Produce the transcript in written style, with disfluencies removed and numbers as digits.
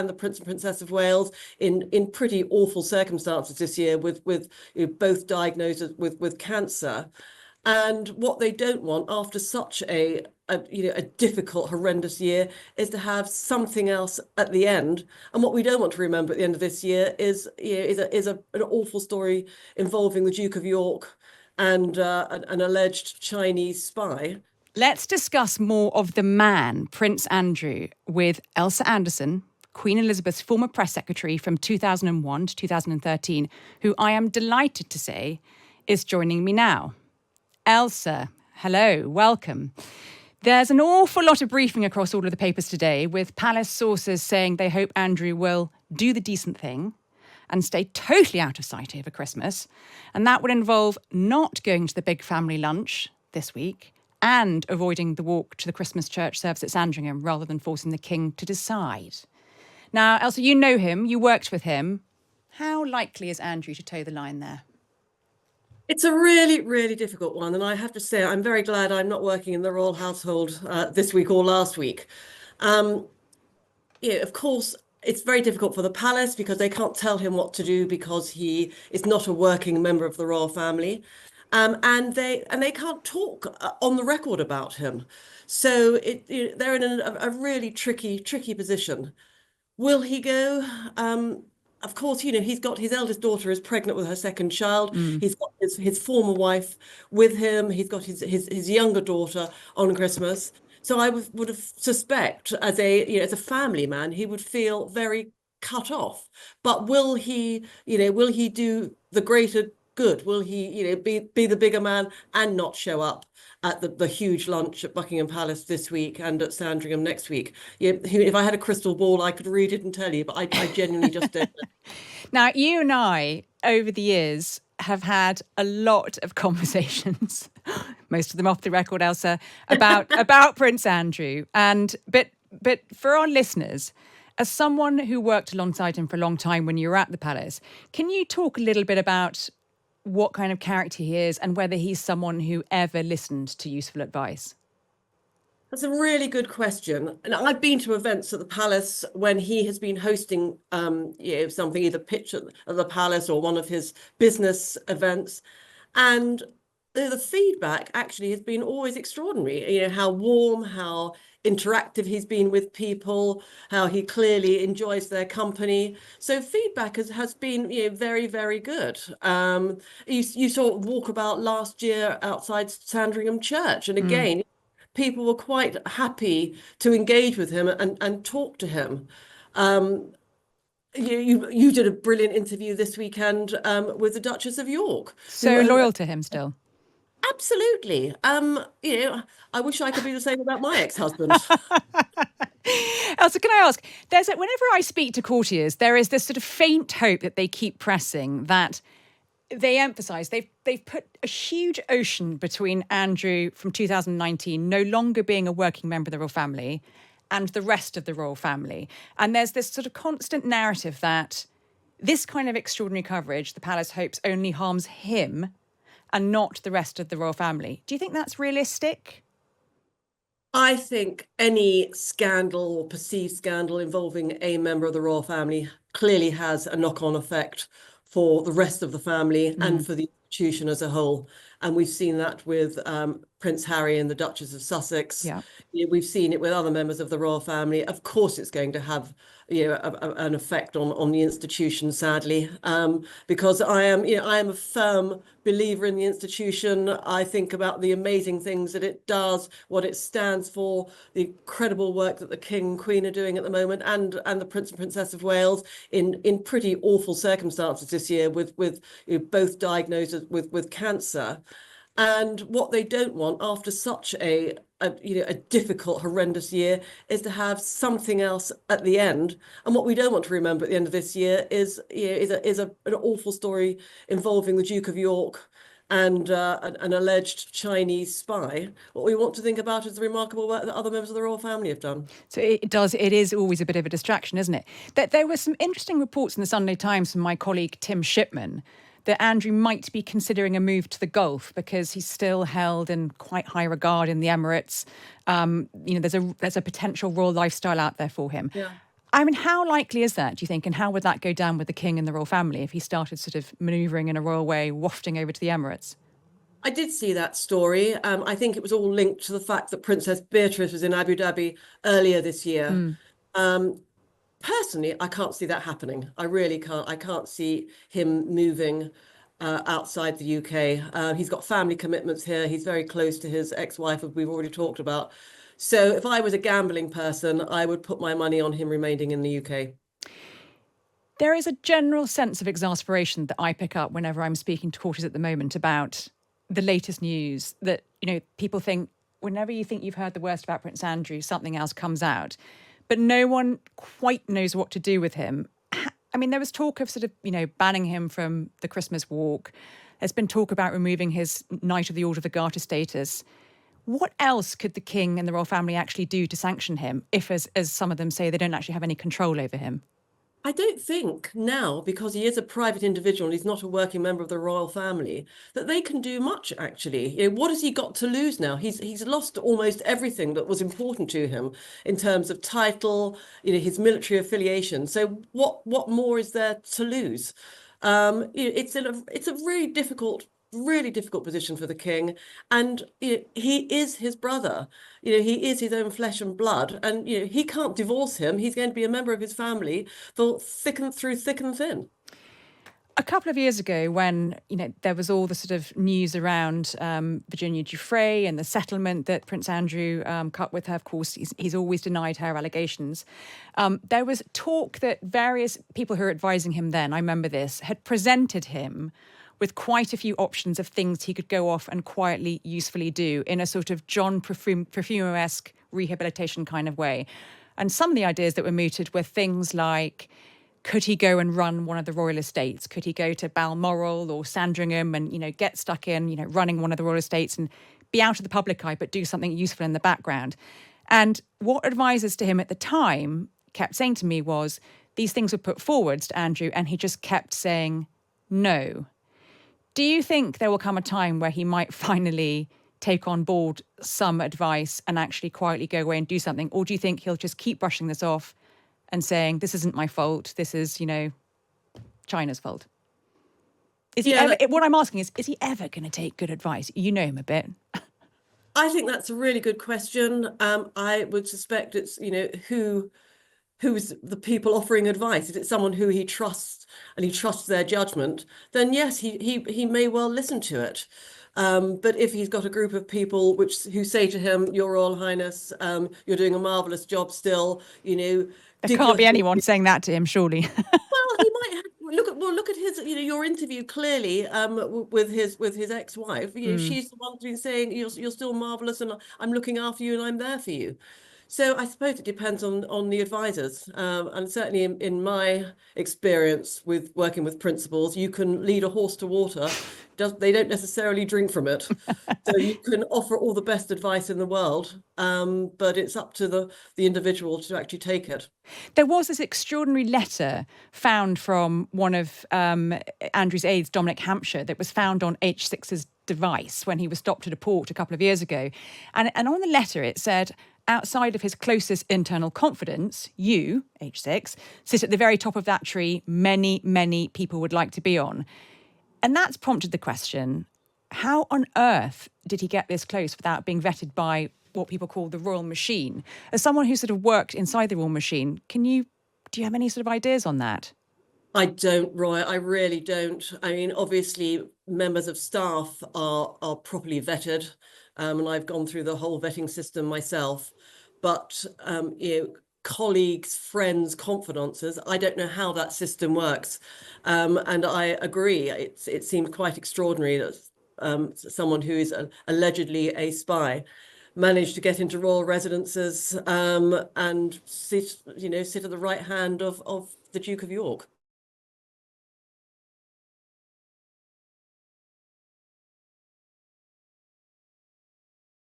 the Prince and Princess of Wales in pretty awful circumstances this year, with both diagnosed with cancer. And what they don't want after such a difficult, horrendous year is to have something else at the end. And what we don't want to remember at the end of this year is an awful story involving the Duke of York and an alleged Chinese spy. Let's discuss more of the man, Prince Andrew, with Ailsa Anderson, Queen Elizabeth's former press secretary from 2001 to 2013, who I am delighted to say is joining me now. Ailsa, hello, welcome. There's an awful lot of briefing across all of the papers today, with palace sources saying they hope Andrew will do the decent thing and stay totally out of sight over Christmas. And that would involve not going to the big family lunch this week and avoiding the walk to the Christmas church service at Sandringham rather than forcing the king to decide. Now, Ailsa, you know him, you worked with him. How likely is Andrew to toe the line there? It's a really, really difficult one. And I have to say, I'm very glad I'm not working in the royal household this week or last week. Of course, it's very difficult for the palace because they can't tell him what to do because he is not a working member of the royal family. And they can't talk on the record about him. So they're in a really tricky position. Will he go? Of course, he's got his eldest daughter is pregnant with her second child. He's got his former wife with him. He's got his younger daughter on Christmas. So I would have suspect as a family man, he would feel very cut off. But will he do the greater good? Will he be the bigger man and not show up at the huge lunch at Buckingham Palace this week and at Sandringham next week? If I had a crystal ball, I could read it and tell you, but I genuinely just don't know. Now, you and I, over the years, have had a lot of conversations, most of them off the record, Ailsa, about Prince Andrew. But for our listeners, as someone who worked alongside him for a long time when you were at the palace, can you talk a little bit about what kind of character he is and whether he's someone who ever listened to useful advice? That's a really good question. And I've been to events at the palace when he has been hosting something, either pitch at the palace or one of his business events. And the feedback actually has been always extraordinary. How warm, how interactive he's been with people, how he clearly enjoys their company. So feedback has been very, very good. You saw walkabout last year outside Sandringham Church, and again, people were quite happy to engage with him and talk to him. You did a brilliant interview this weekend with the Duchess of York. So loyal to him still. Absolutely. I wish I could be the same about my ex-husband. Ailsa, can I ask, whenever I speak to courtiers, there is this sort of faint hope that they keep pressing, that they emphasise they've put a huge ocean between Andrew from 2019 no longer being a working member of the royal family and the rest of the royal family. And there's this sort of constant narrative that this kind of extraordinary coverage, the palace hopes, only harms him and not the rest of the royal family. Do you think that's realistic? I think any scandal or perceived scandal involving a member of the royal family clearly has a knock-on effect for the rest of the family and for the institution as a whole. And we've seen that with Prince Harry and the Duchess of Sussex. Yeah. We've seen it with other members of the royal family. Of course, it's going to have an effect on the institution, sadly, because I am a firm believer in the institution. I think about the amazing things that it does, what it stands for, the incredible work that the King and Queen are doing at the moment, and the Prince and Princess of Wales in pretty awful circumstances this year, with both diagnosed with cancer. And what they don't want after such a difficult, horrendous year is to have something else at the end. And what we don't want to remember at the end of this year is an awful story involving the Duke of York and an alleged Chinese spy. What we want to think about is the remarkable work that other members of the royal family have done. So it is always a bit of a distraction, isn't it? That there were some interesting reports in the Sunday Times from my colleague Tim Shipman that Andrew might be considering a move to the Gulf because he's still held in quite high regard in the Emirates. There's a potential royal lifestyle out there for him. Yeah. I mean, how likely is that, do you think? And how would that go down with the king and the royal family if he started sort of manoeuvring in a royal way, wafting over to the Emirates? I did see that story. I think it was all linked to the fact that Princess Beatrice was in Abu Dhabi earlier this year. Hmm. Um, Personally, I can't see that happening. I really can't. I can't see him moving outside the UK. He's got family commitments here. He's very close to his ex-wife, as we've already talked about. So if I was a gambling person, I would put my money on him remaining in the UK. There is a general sense of exasperation that I pick up whenever I'm speaking to courtiers at the moment about the latest news that, people think whenever you think you've heard the worst about Prince Andrew, something else comes out. But no one quite knows what to do with him. I mean, there was talk of sort of, banning him from the Christmas walk. There's been talk about removing his Knight of the Order of the Garter status. What else could the king and the royal family actually do to sanction him if, as some of them say, they don't actually have any control over him? I don't think now, because he is a private individual and he's not a working member of the royal family, that they can do much, actually. What has he got to lose now? He's lost almost everything that was important to him in terms of title, his military affiliation. So what more is there to lose? It's a really difficult position for the king, and he is his brother. He is his own flesh and blood, and he can't divorce him. He's going to be a member of his family through thick and thin. A couple of years ago, when there was all the sort of news around Virginia Giuffre and the settlement that Prince Andrew cut with her, of course, he's always denied her allegations. There was talk that various people who were advising him then, I remember this, had presented him with quite a few options of things he could go off and quietly, usefully do in a sort of John Profumo-esque rehabilitation kind of way. And some of the ideas that were mooted were things like, could he go and run one of the royal estates? Could he go to Balmoral or Sandringham and, get stuck in, running one of the royal estates and be out of the public eye, but do something useful in the background? And what advisors to him at the time kept saying to me was, these things were put forward to Andrew, and he just kept saying no. Do you think there will come a time where he might finally take on board some advice and actually quietly go away and do something? Or do you think he'll just keep brushing this off and saying, this isn't my fault, this is, China's fault? Is he ever, what I'm asking is he ever going to take good advice? You know him a bit. I think that's a really good question. I would suspect it's, who's the people offering advice? Is it someone who he trusts and he trusts their judgment? Then yes, he may well listen to it. But if he's got a group of people who say to him, Your Royal Highness, you're doing a marvelous job still, There can't be anyone saying that to him, surely. Well, he might have, look at his your interview clearly with his ex-wife. She's the one who's been saying you're still marvelous and I'm looking after you and I'm there for you. So I suppose it depends on the advisors, and certainly in my experience with working with principals, you can lead a horse to water. They don't necessarily drink from it. So you can offer all the best advice in the world, but it's up to the individual to actually take it. There was this extraordinary letter found from one of Andrew's aides, Dominic Hampshire, that was found on H6's device when he was stopped at a port a couple of years ago. And on the letter, it said, outside of his closest internal confidence, you, H6, sit at the very top of that tree many, many people would like to be on. And that's prompted the question, how on earth did he get this close without being vetted by what people call the royal machine? As someone who sort of worked inside the royal machine, do you have any sort of ideas on that? I don't, Roy. I really don't. I mean, obviously, members of staff are properly vetted, and I've gone through the whole vetting system myself. But colleagues, friends, confidences, I don't know how that system works, and I agree. It seems quite extraordinary that someone who is allegedly a spy managed to get into royal residences and sit at the right hand of the Duke of York.